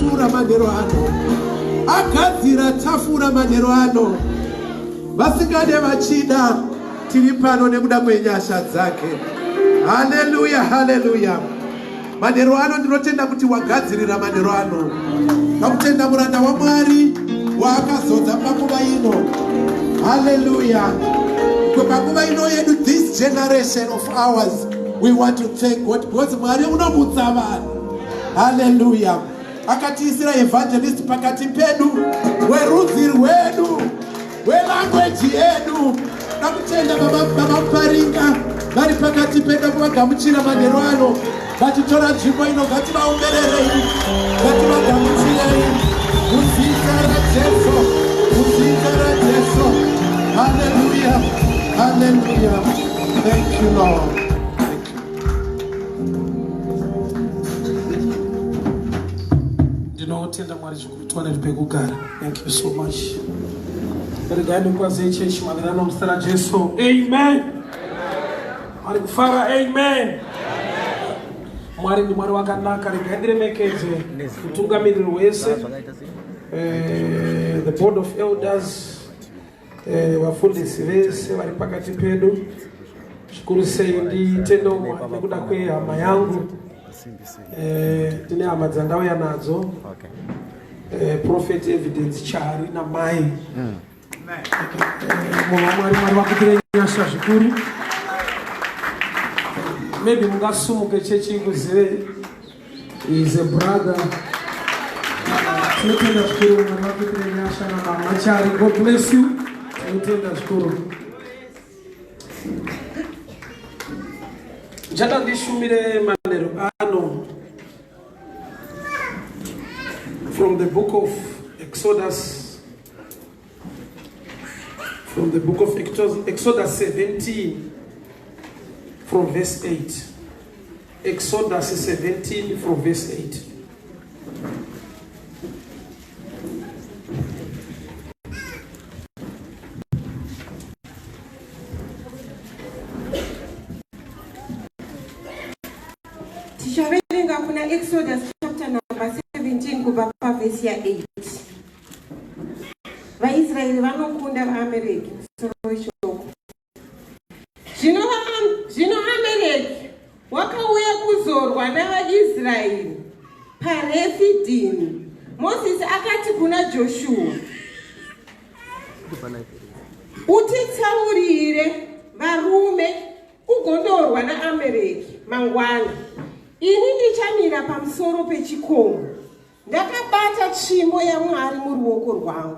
tafura manheru ano. Agadzira tafura manheru ano. Vasingade vachida tiri pano nekuda kwenyasha dzake. Haleluya, haleluya. Manheru ano ndinotenda kuti wagadzirira manheru ano. Pakutenda muranda waMwari waakazodza panguva ino. Haleluya. Panguva ino yedu, this generation of ours, we want to thank God because Mwari unomutsa vanhu. Haleluya. Akatiisira evangelist pakati pedu, werudzi rwedu, welanguage yedu. Nakutenda vamaparinga vari pakati pedu kuvagamuchira manheru ano. Ngatitora nzvimbo ino, ngativaombererei, ngativagamuchirei muzita raJesu, muzita raJesu. Hallelujah, hallelujah. Thank you, Lord. Thank you. Ndinotenda Mwari zvikuru tiwane pekugara. Thank you so much. Regai kwaze chechi mavirano muzita raJesu. Amen. Mwari kufara. Amen. Mwari ndi Mwari wakanaka. Regai ndiremekedze mutungamiriri wese, the board of elders, vafundisi vese vari pakati pedu. Zvikuru sei nditenda nekuda kwehama yangu. Tine hama dzandauya nadzo, Prophet Evidence Chari namai. Mwari vakutire nyasha zvikuru. Maybe mungasumuke chechi kuzive, he is a brother. Tinotenda zvikuru Mwari vakutire nyasha namama Chari. God bless you. Tinotenda zvikuru. Njata ndishumire manheru ano from the book of Exodus, from the book of Exodus 17 from verse 8. Exodus 17 from verse 8. Exodus chapter number 17 kubva pavhesi ya8. VaIsraeri vanokunda vaAmereki musoro weshoko. Zvino Amereki wakauya kuzorwa navaIsraeri paRefidhimu. Mozisi akati kuna Joshua, utitsaurire varume ugondorwa naAmereki mangwana. Ini ndichamira pamusoro pechikomo, ndakabata tsvimbo yaMwari muruoko rwangu.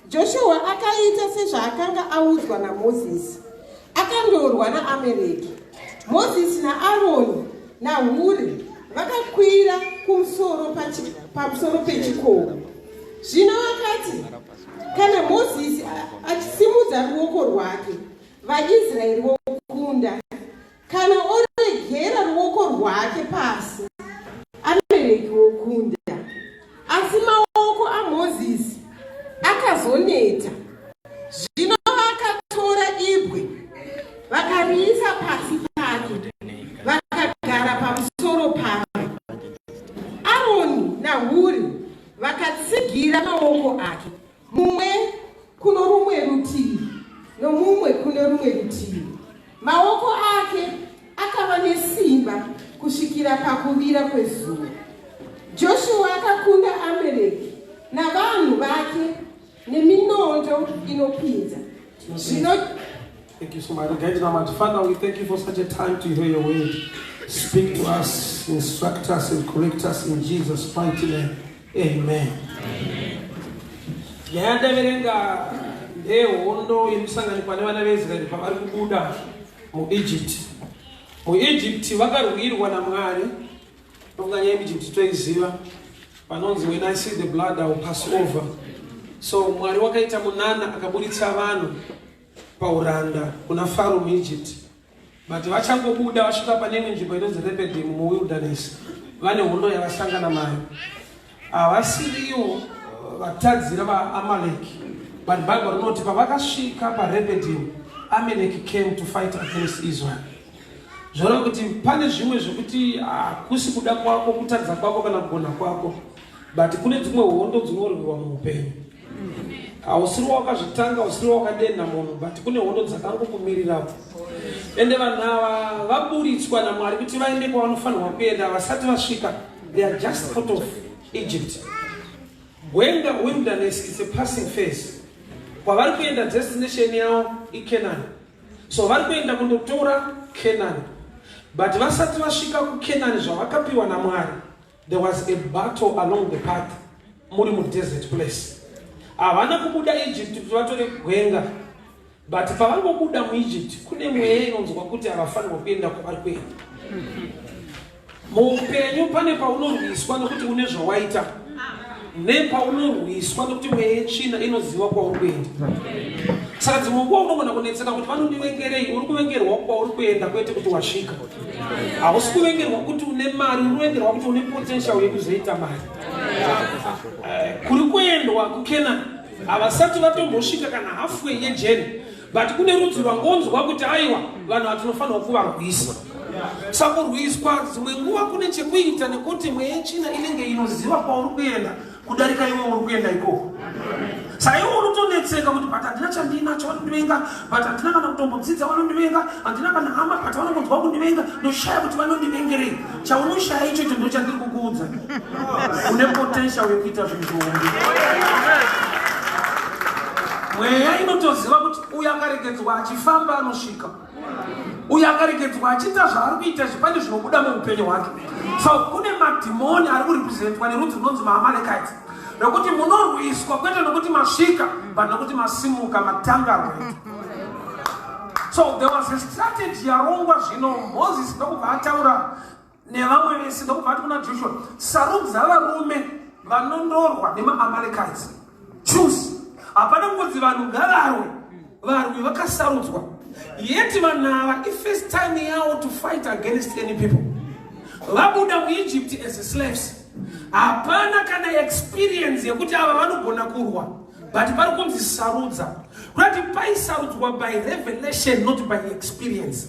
Joshua akaita sezvaakanga audzwa naMozisi, akandorwa naAmereki. Mozisi naAroni naHuri vakakwira pamusoro pechikomo. Zvino vakati, kana Mozisi achisimudza ruoko rwake, vaIsraeri vokunda. Kana oregera ruoko rwake pasi, Amereki wokunda. Asi maoko aMozisi akazoneta. Zvino vakatora ibwe vakariisa pasi pake, vakagara pamusoro pake. Aroni naHuri vakatsigira maoko ake, mumwe kuno rumwe rutivi nomumwe kuno rumwe rutivi. Maoko ake akava nesimba kusvikira pakuvira kwezuva. Joshua akakunda Amereki navanhu vake neminondo inopinza. Thank you so much. Father, we thank you for such a time to hear your word. Speak to us, instruct us, and correct us in Jesus' mighty name. Amen. Yandaverenga ndehondo inosanganikwa nevana veIsraeri pavari kubuda muEgypt. MuEgypt vakarwirwa naMwari. Nyaya yeEgypt toiziva. Panonzi, when I see the blood I will pass over. So Mwari wakaita munana akaburitsa vanhu pauranda kuna Pharaoh muEgypt. But vachangobuda vasvika pane nzvimbo inonzi Rephidim muwilderness, vane hondo yavasangana nayo. Havasiriwo vatadzira vaAmaleki. But Bible rinoti pavakasvika paRephidim, Amalek came to fight against Israel. zvoreva kuti pane zvimwe zvekuti hakusi kuda kwako, kutadza kwako kana kugona kwako, but kune dzimwe hondo dzinorwiwa muupenyu. Hausiriwo wakazvitanga, hausiriwo wakadenha munhu, but kune hondo dzakangokumirirapo. Ende vanhu ava vaburitswa naMwari kuti vaende kwavanofanirwa kuenda vasati vasvika. They are just out of Egypt. When the wilderness is a passing phase, kwavari kuenda destination yavo iKenani. So vari kuenda kundotora Kenani. But vasati vasvika kuKenani zvavakapiwa naMwari, there was a battle along the path, muri mudesert place. Havana kubuda Egypt kuti vatore gwenga, but pavangobuda muEgypt kune mweya inonzwa kuti havafanirwa kuenda kwavari kuenda. Muupenyu pane paunorwiswa nokuti une zvawaita, nepaunorwiswa nokuti mweya yetsvina inoziva kwauri kuenda. Saka dzimwe nguva unogona kunetseka kuti vanondivengerei, uri kuvengerwa kwauri kuenda kwete kuti wasvika. Hausi kuvengerwa kuti une mari, uri kuvengerwa kuti une potential yekuzoita mari. Kuri kuendwa kuKenani havasati vatombosvika kana halfway yejeni, but kune rudzi rwangonzwa kuti aiwa vanhu vatinofanirwa kuvarwisa. Saka kurwiswa dzimwe nguva kune chekuita nekuti mweya yetsvina inenge inoziva kwauri kuenda kudarika iwe uri kuenda ikoko. Saka iwe unotonetseka kuti but handina chandinacho vanondivenga, but handina kana kutombodzidza vanondivenga, handina kana hama but vanongonzwa kundivenga, ndoshaya kuti vanondivengerei. Chaunoshaya ichocho ndo chandiri kukuudza. Une potential yekuita zvinhu zvihombe. Mweya inotoziva kuti uyo akaregedzwa achifamba anosvika. Uyo akaregedzwa achiita zvaari kuita zvipande zvinobuda muupenyu hwake. So kune madhimoni ari kurepresentwa nerudzi runonzi maAmalekite. Nokuti munorwiswa kwete nokuti masvika, but nokuti masimuka matanga rwedu. So there was a strategy yarongwa zvino Moses ndokubva ataura nevamwe vese ndokubva ati kuna Joshua, sarudza varume vanondorwa nemaAmalekites. Choose. Hapana kungodzi vanhu ngavarwe, varwi vakasarudzwa. Yet vanhu ava ifirst time yavo to fight against any people. Vabuda muEgypt as slaves. Hapana kana experience yekuti ava vanogona kurwa, but pari kunzi sarudza. Kuti paisarudzwa by revelation, not by experience.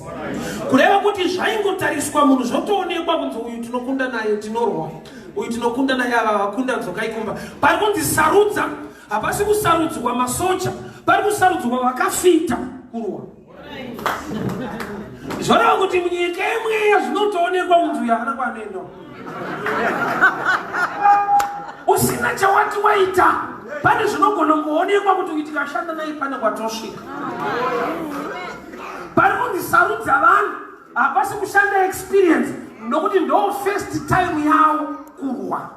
Kureva kuti zvaingotariswa munhu zvotoonekwa kunzi uyu tinokunda naye tinorwa, uyu tinokunda naye ava vakunda dzokaikomba. Pari kunzi sarudza, hapasi kusarudzwa masoja, pari kusarudzwa vakafita kurwa. Zvoreva kuti munyika yemweya zvinotoonekwa munhu uyu haana kwanoenda. Usina chawati waita, pane zvinogona kuonekwa kuti uyu tikashanda naye pane kwatosvika. Pari kundisarudza vanhu, hapasi kushanda experience, nokuti ndo first time yavo kurwa.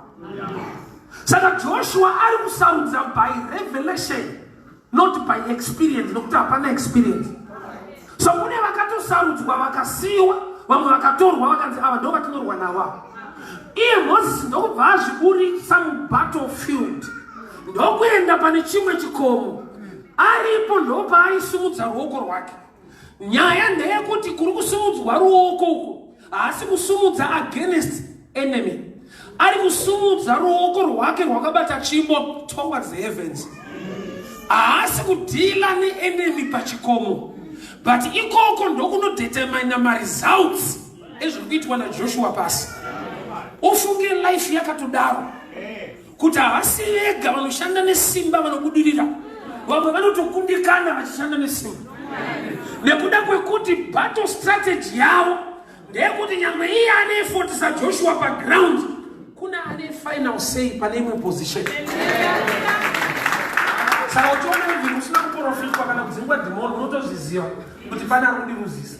Saka Joshua ari kusarudza by revelation, not by experience, nokuti hapana experience. So kune vakatosarudzwa vakasiyiwa, vamwe vakatorwa vakanzi ava ndo vatinorwa navo. Iye Moses ndokubva azviburitsa mubattlefield, ndokuenda pane chimwe chikomo. Aripo ndopa aisimudza ruoko rwake. Nyaya ndeyekuti kuri kusimudzwa ruoko uku haasi kusumudza against enemy, ari kusumudza ruoko rwake rwakabata tsvimbo towards the heavens. Haasi kudhila neenemy pachikomo, but ikoko ndokunodetermine maresults ezviri kuitwa naJoshua pasi. Ufunge life yakatodaro kuti havasi vega vanoshanda nesimba vanobudirira, vamwe vanotokundikana vachishanda nesimba. Nekuda kwekuti battle strategy yavo ndeyekuti nyangwe iye ane effort saJoshua paground, kuna ane final say pane imwe position. Saka uchiona kuti usina kuprofitwa kana kudzingwa dhimoni, unotozviziva kuti pane ari kundiruzisa.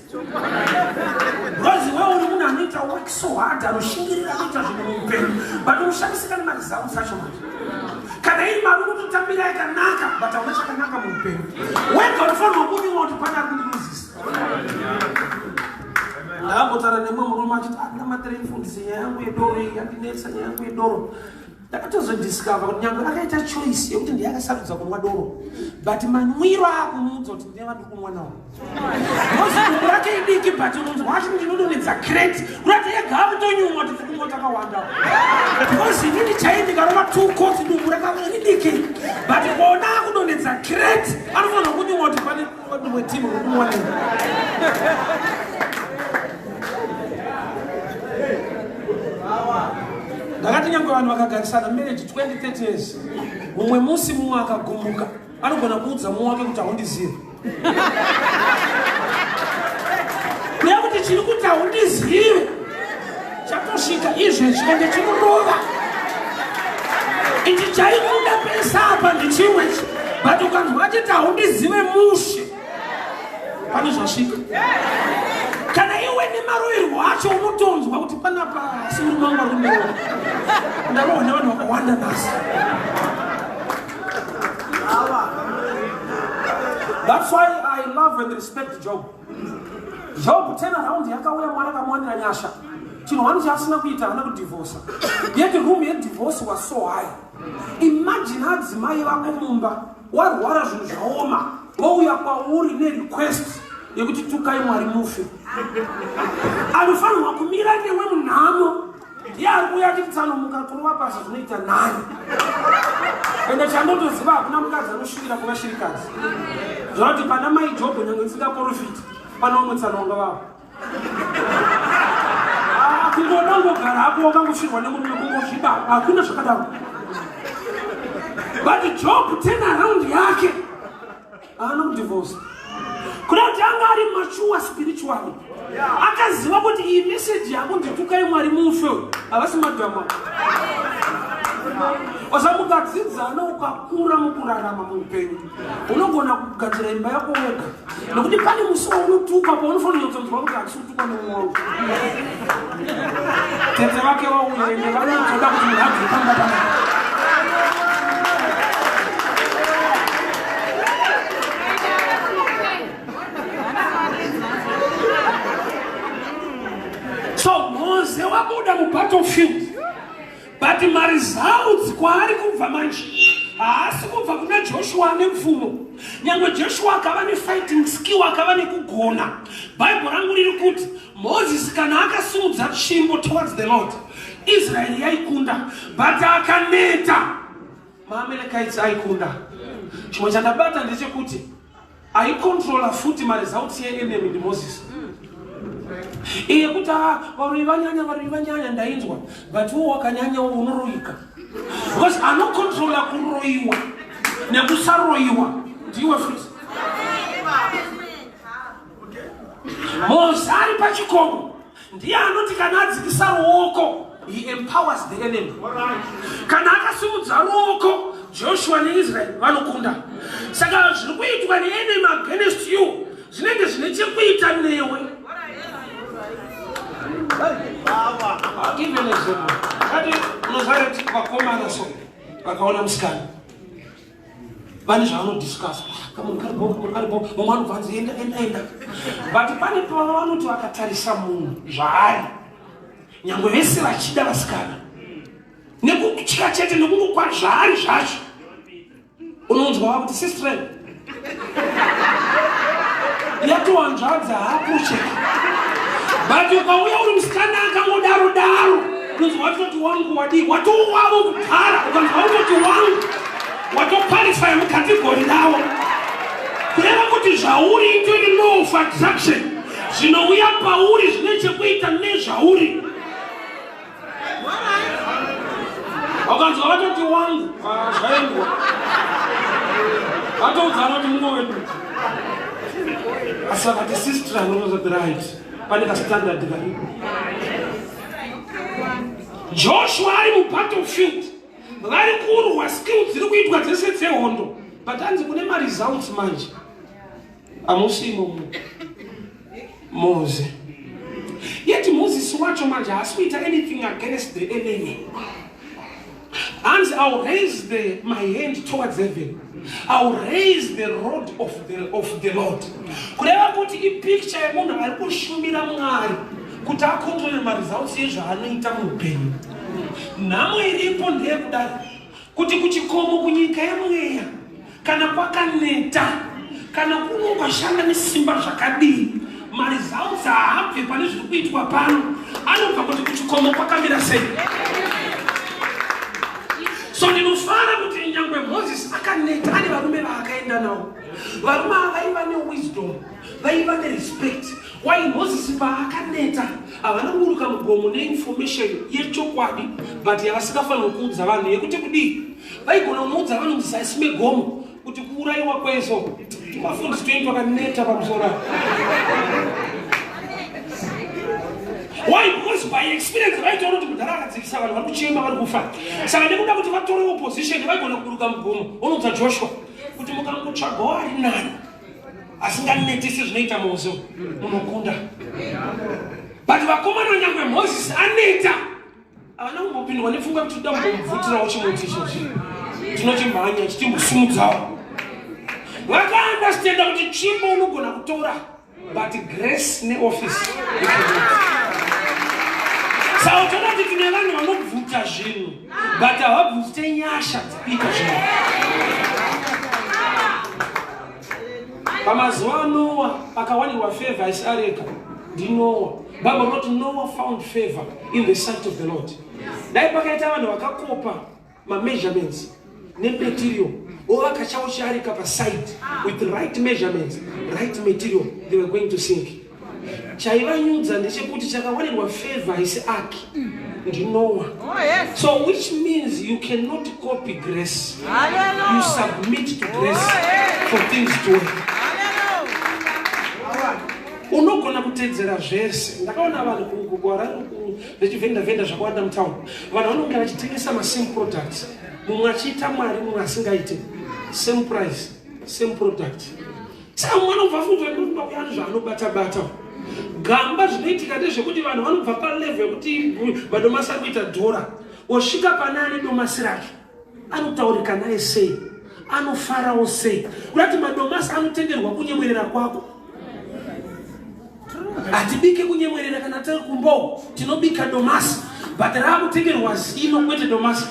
Because wewe uri munhu anoita work so hard, anoshingirira anoita zvinhu muupenyu, but unoshandisika nemaresults acho manje. Kana iri mari unototambira yakanaka, but hauna chakanaka muupenyu. Wega unofanirwa kunyuwa kuti pane ari kundiruzisa. Ndakambotaura nemumwe murume achiti ndamatere mufundisi nyaya yangu yedoro iyi yandinetsa nyaya yangu yedoro. Ndakatozodiscover kuti nyangwe akaita choice yekuti ndiye akasarudza kunwa doro, but manwiro akumuudza kuti ndiye vandiri kunwa nawo. Mozimbu rake idiki, but unonzwa wacho ndinodonhedza crate, kurati yega akutonyumwa kuti kumwa takawanda. Because inini chai ndikarova 2 quarts dumbu rakaidiki, but kuona akudonhedza crate, anofanirwa kunyumwa kuti pane timu rokunwa nawo. ndakati nyangwe vanhu vakagarisana marriage 20-30 years mumwe musi mumwe akagumuka anogona kuudza mumwe wake kuti haundizive kuya kuti chiri kuti haundizive chatosvika izvezvi ende chinorova ichi chaikuda pesa apa ndichimwechi but ukanzwa chiti haundizive mushe pane zvasvika kana iwe nemaroverwo acho unotonzwa kuti panapa simuri mangu arumewo ndaroona vanhu vakawanda nasi. That's why I love and respect Job. Job tena raundi yakauya mwana kamwanira nyasha chinhu wani chaasina kuita hana kudivorsa yet the room yedivorce was so high. Imagine hadzimai vako mumba warwara zvinhu zvaoma vouya kwauri nerequest yekuti tukai Mwari mufe anofanirwa kumira newe munhamo ndiye ari kuuya achititsanomuka kurova pasi zvinoita nani ende chandotoziva hakuna mukadzi anosvukira kuvashirikadzi zvanoti pana mai Jobho nyange isingaprofiti pana umwe tsanonga vavo kungoda ngogara hako wakangosvirwa nemurume kungozviba hakuna zvakadaro but Job turnaround yake haana kudivorce kuda kuti anga ari mature spiritually akaziva kuti iyi message yako nditukai Mwari mufe havasi madhama wasamukadzidzana ukakura mukurarama muupenyu unogona kugadzira imba yako wega nokuti pane musi waunotuka paunofanira kutonzwa kuti hatisi kutukwa nemumwe wangu tete vake vauende vanotoda kuti munhabvi pamba so Mose wabuda mubattlefield but maresults kwaari kubva manje haasi kubva kuna Joshua nemvumo nyangwe Joshua akava nefighting skill akava nekugona bhaibheri rangu riri kuti Moses kana akasimudza tsvimbo towards the Lord Israel yaikunda but akaneta maAmalekites aikunda. Chimwe chandabata ndechekuti aikontrola futi maresults enemy ndiMoses iye kuti varoi vanyanya ndainzwa but wo wakanyanya unoroika because anokontrola kuroiwa nekusaroiwa ndiwe futi. Mose ari pachikomo ndiye anoti kana adzikisa ruoko he empowers the enemy. Kana akasimudza ruoko Joshua neIsrael vanokunda. Saka zviri kuitwa neenemy against you zvinenge zvine chekuita newe. I'll give you an example. Nazareth vakomana so vakaona musikana vane zvavanodiscuss mumwe anobvanzi enda but pane pavanoti vakatarisa munhu zvaari nyangwe vese vachida vasikana nekutya chete nekungokwa zvaari zvacho unonzwa vakuti sister yatowanzvadza hakucheka but ukauya uri musikana akangodaro unonzwa watoti wangu wadii watowavo kugara ukanzwa watoti wangu watoparifya mukategori ravo kureva kuti zvauri indori law of attraction zvinouya pauri zvine chekuita nezvauri. Ukanzwa watoti wangu zvaendwa watoudzana kuti mumwe wedu asi vakati sister anonoza right pane kastandard karipo. Joshua ari mubattlefield vari kurwa skills dziri kuitwa dzese dzehondo but hanzi kune maresults manje amusimo Mose yet Moses wacho manje haasi kuita anything against the enemy. And I'll raise my hand towards heaven. I'll raise the rod of the Lord. Kureva kuti ipicture yemunhu ari kushumira Mwari kuti akontrole maresults ezvaanoita muupenyu. Nhamo iripo ndeyekudai kuti kuchikomo kunyika yemweya kana kwakaneta kana kunongashanda nesimba zvakadii maresults haabve pane zviri kuitwa pano anobva kuti kuchikomo kwakamira sei. So ndinofara kuti nyangwe Moses akaneta ane varume vaakaenda navo varume vaiva newisdom vaiva nerespect Why Moses paakaneta avana kuruka mugomo neinformation yechokwadi but yavasingafanira kuudza vanhu yekuti kudii vaigona kunoudza vanhu musasime gomo kuti kuurayiwa kwezo timafundisi toitwa kaneta pamusoro. Why? Because by experience vaitaona kuti mudhara akadzikisa vanhu vari kuchema vari kufa. Saka nekuda kuti vatore opposition vaigona kuruka mugomo unoudza Joshua kuti mukangotsvagawo ari nani asinganetisi zvinoita Mose munokunda. But vakomana nyangwe Moses aneta avana kumbopindwa nepfungwa kuti toda kumbomubvutirawo chimoti ichochi tinochimhanya chichimbosumudzawo. Vakaandastenda kuti tsvimbo unogona kutora but grace neoffice. Saka toda kuti tine vanhu vanobvuta zvinhu but havabvute nyasha dzekuita zvinhu. Pamazuva Noah akawanirwa favor isareka ndinoa. Bible wrote Noah found favor in the sight of the Lord. Dai pakaita vanhu vakakopa measurements nematerial ovakachawo chiareka paside with the right measurements, right material, they were going to sink. Chaivanyudza ndechekuti chakawanirwa favor isiaki ndinoa. So which means you cannot copy grace. You submit to grace for things to work. Unogona kutedzera zvese. Ndakaona vanhu kugwara vechivenda zvakawanda mutown. Vanhu vanonge vachitengesa same products. Mumwe achiita mwari mumwe asingaite. Same price, same product. Saka mwana ubva futi vanhu kuyani zvaanobata-bata. Gamba zvinoitika ndezvekuti vanhu vanobva palevel yekuti madomasi ari kuita dhora. Osvika pane ane domasi rake. Anotaurika naye sei? Anofarawo sei? Kuti madomasi anotenderwa kunyemwerera kwako. Hatibike kunyemwerera kana tiri kumbo tinobika domasi but raakutengerwa zino kwete domasi.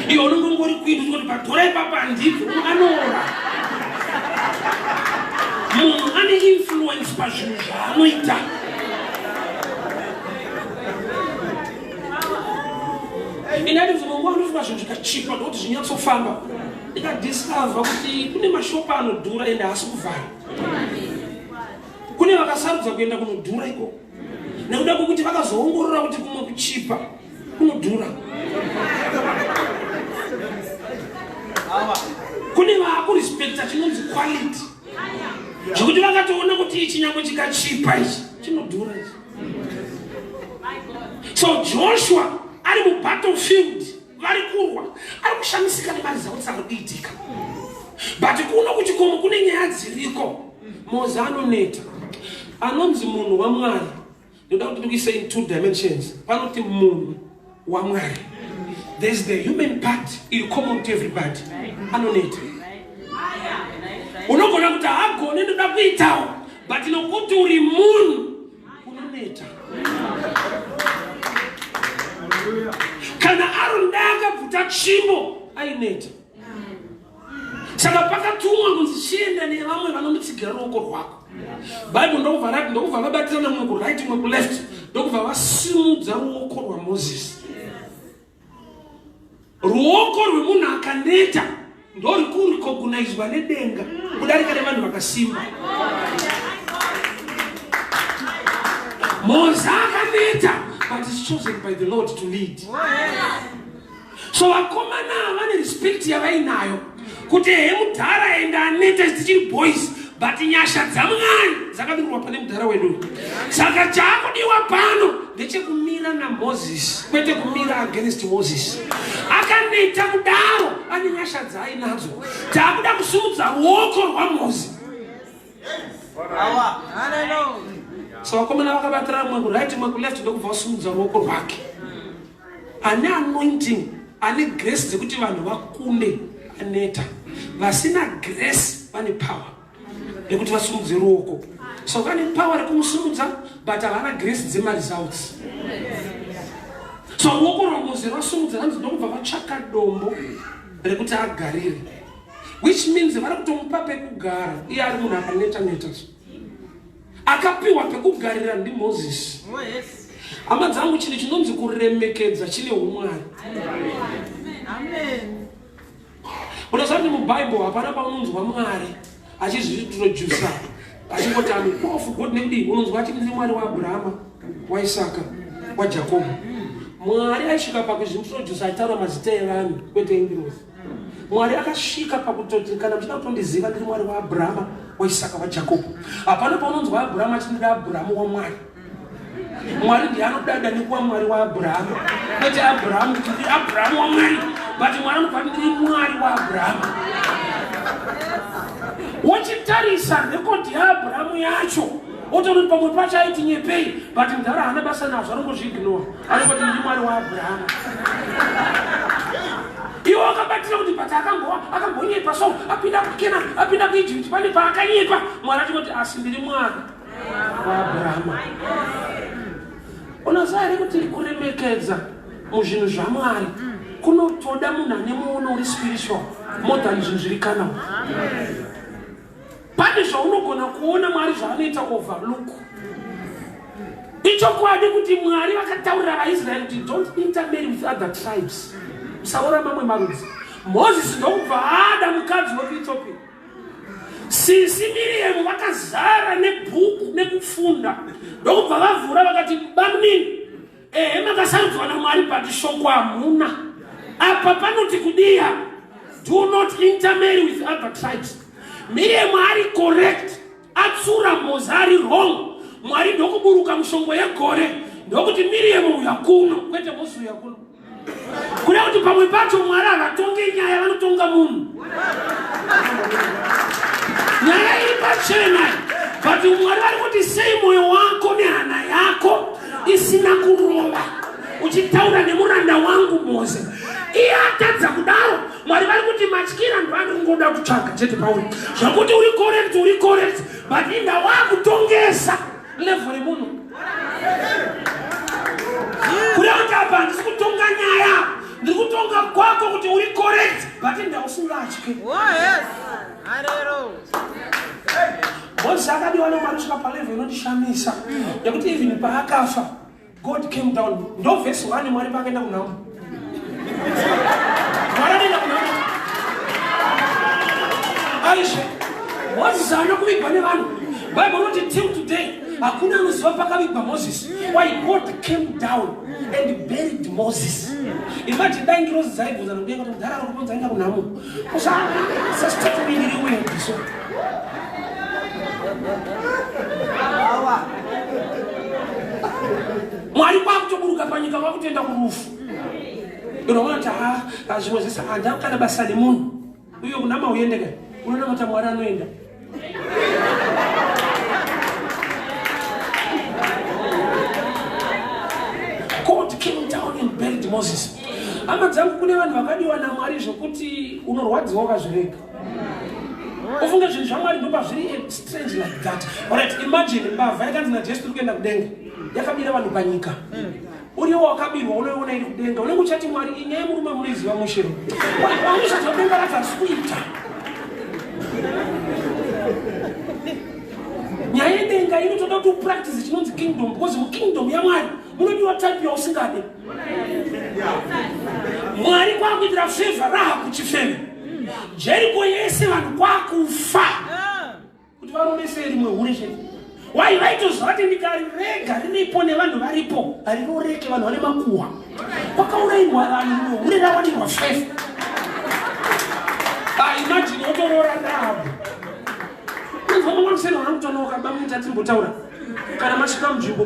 Iwo unongori kuindu kuti padhora ipapa handiko anoora. Munhu ane influence pazvinhu zvaanoita. Inati kuti mungu anofunga zvinhu zvikachipa ndokuti zvinyatsofamba. Ndikadiscover kuti kune mashopu anodhura ende haasi kuvhara. Kune vakasarudza kuenda kunodhura iko. Nekuda kwokuti vakazoongorora kuti kumwe kuchipa kunodhura. Kune vaakurespekta chinonzi quality. Zvekuti vakatoona kuti ichi nyangwe chikachipa ichi chinodhura ichi. So Joshua ari mubattlefield vari kurwa ari kushamisika nemari dzavo dzari kuitika. But kuno kuchikomo kune nyaya dziriko. Mose anoneta. Anonzi munhu waMwari. Ndoda kuti ndikuise in two dimensions. Panoti munhu waMwari. There's the human part, is common to everybody. Anoneta. Unogona kuti hagone ndoda kuitawo, but nokuti uri munhu unoneta. Kana Aaron akabvuta tsvimbo aineta. Saka pakatumwa kunzi chienda nevamwe vanomutsigira ruoko rwako. Bible ndokubva vabatirana mumwe kuright mumwe kuleft. Ndokubva vasimudza ruoko rwaMoses. Ruoko rwemunhu akaneta ndori kurecognizwa nedenga kudarika nevanhu vakasimba. Mose akaneta but is chosen by the Lord to lead. So vakomana vane respect yavainayo kuti mudhara enda aneta tichiri boys but nyasha dzaMwari dzakadirwa pane mudhara wedu. Saka chakudiwa pano ndechekumira naMoses kwete kumira against Moses. Akaneta kudaro ane nyasha dzaainadzo. Taakuda kusumudza ruoko rwaMose. So vakomana vakabatira mumwe kuright mumwe kuleft ndokubva vasumudza ruoko rwake. Ane anointing, ane grace dzekuti vanhu vakunde aneta. Vasina grace vane power yekuti vasumudze ruoko. So vane power rekumusumudza but havana grace dzemaresults. So ruoko rwaMose rwasumudza hanzi ndokubva vatsvaka dombo rekuti agarire. Which means vari kutomupa pekugara. Iye ari munhu akaneta-neta. Akapiwa pekugarira ndiMoses. Hama dzangu chinhu chinonzi kuremekedza chine umwari. Unoziva kuti muBible hapana paunonzwa Mwari achizviintroducer achingoti amupofu God nekudi unonzwa ati ndiri Mwari waAbrahama, waIsaka, waJakobo. Mwari aisvika pakuzvimuproduce aitaura mazita evanhu kwete engirozi. Mwari akasvika pakutoti kana muchida kutondiziva ndiri Mwari waAbrahama, waIsaka, waJakobo. Hapana paunonzwa Abrahama ati ndiri Abrahama waMwari. Mwari ndiye anodada nekuva Mwari waAbrahama. Kwete Abrahama kuti ndiri Abrahama waMwari, but Mwari anobva ndiri Mwari waAbrahama. Wachitarisa rekodi yaAbrahama yacho otori pamwe pacho aiti nyepei, but mudhara haana basa nazvo, anongozviignora. Anongoti ndiri Mwari waAbrahama. Iwo akabatira kuti bata akambonyepa so apinda kukena apinda kuIjipiti pane paakanyepa. Mwari achingoti asi ndiri Mwari waAbrahama. Unoziva here kuti kuremekedza muzvinhu zvaMwari kunotoda munhu ane muono uri spiritual more than zvinhu zviri carnal. Pane zvaunogona kuona Mwari zvaanoita overlook. Ichokwadi kuti Mwari vakataurira vaIsraeri kuti don't intermarry with other tribes. Musaora mamwe marudzi. Moses ndokubva ada mukadzi wekuEthiopia. Sisi Miriam vakazara nebhuku nekufunda. Ndokubva vavhura vakati bamnini. Makasarudzwa naMwari but shoko hamuna. Apa panoti kudiya. Do not intermarry with other tribes. Miriam ari correct. Atsura Moses ari wrong. Mwari ndokuburuka mushongo yegore. Ndokuti Miriam uyakuno. Kwete Moses uyakuno. Kuna kuti pamwe pacho Mwari avatonge nyaya vanotonga munhu. Nyaya iri pachena. But Mwari vari kuti sei moyo wako nehana yako isina kurova uchitaura nemuranda wangu Mose. Iye atadza kudaro. Mwari vari kuti matyira ndovanongoda kutsvaga chete pauri. Zvakuti uri correct. But inda wakutongesa level remunhu. Kuria kuti apa ndisi kutonga nyaya. Ndiri kutonga kwako kuti uri correct. But inda usingatyi. Oh yes. Arero. Moses akadiwa naMwari kusvika palevel inondishamisa. Yakuti even paakafa God came down. Ndo verse 1 Mwari paakaenda kunhamo. Mwari anaenda kunhamo. Aisha. Moses haana kuvigwa nevanhu. Bible inoti till today hakuna anoziva pakavigwa Moses. Why God came down and buried Moses. Imagine dai ngirozi dzaibvunza nokudenga kuti mudhara rokuponza aenda kunhamo. Sasitatomindiri wendi so. Mwari kwakutoburuka panyika kwakutoenda kurufu. Unoona kuti zvimwe zvese handakana basa nemunhu. Uyo kunama uendeka. Unoona kuti Mwari anoenda. God came down and buried Moses. Hama dzangu kune vanhu vakadiwa naMwari zvokuti unorwadziwa ukazvirega. Ufunge zvinhu zvaMwari ndoba zviri strange like that. Alright, imagine mbavha yakanzi naJesu tiri kuenda kudenga. Yakabira vanhu panyika. Uriwo wakabirwa unoiona iri kudenga. Unenge uchati Mwari inyaya murume munoiziva mushiro. Wamusati wadenga rati asikuita. Nyaya yedenga inotoda kuti upractice chinonzi kingdom because mukingdom yaMwari munodiwa type yausingade. Mwari kwakuitira favor Rahabu chifeme. Jericho yese vanhu kwakufa. Kuti varonese rimwe hure chete. Why vaitozvati ndikarega riripo nevanhu varipo hariroreke vanhu vane makuhwa. Kwakaurayiwa vanhu hure rawanirwa 5. Imagine wotorora Rahabu. Unzwa mwana kusena wanakutonoka bamuita timbotaura. Kana masvika munzvimbo